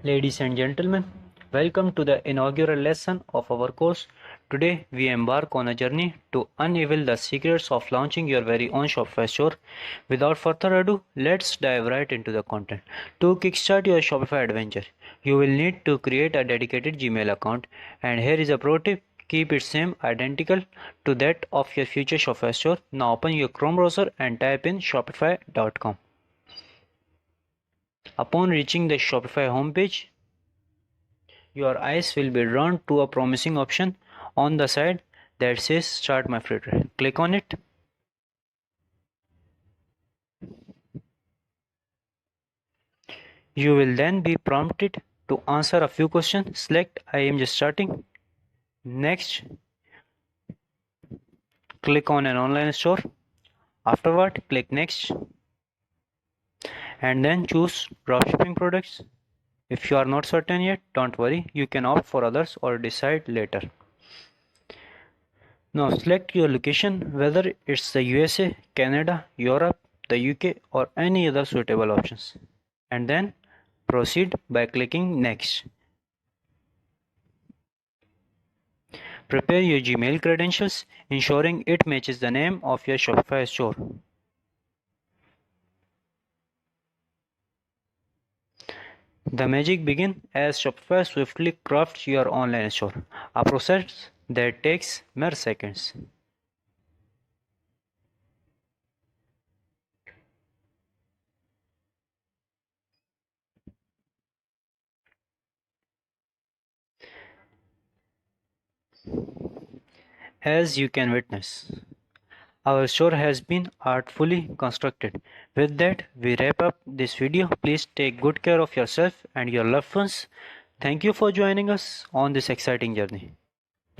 Ladies and gentlemen, welcome to the inaugural lesson of our course. Today we embark on a journey to unravel the secrets of launching your very own Shopify store. Without further ado, let's dive right into the content. To kickstart your Shopify adventure, you will need to create a dedicated Gmail account, and here is a pro tip. Keep it same identical to that of your future Shopify store. Now open your Chrome browser and type in shopify.com. Upon reaching the Shopify homepage, your eyes will be drawn to a promising option on the side that says Start My Free Trial. Click on it. You will then be prompted to answer a few questions. Select I am just starting. Next, click on an online store. Afterward, click Next and then choose dropshipping products. If you are not certain yet, don't worry, you can opt for others or decide later. Now select your location, whether it's the USA, Canada, Europe, the UK or any other suitable options, and then proceed by clicking Next. Prepare your Gmail credentials, ensuring it matches the name of your Shopify store. The magic begins as Shopify swiftly crafts your online store, a process that takes mere seconds. As you can witness, our store has been artfully constructed. With that, we wrap up this video. Please take good care of yourself and your loved ones. Thank you for joining us on this exciting journey.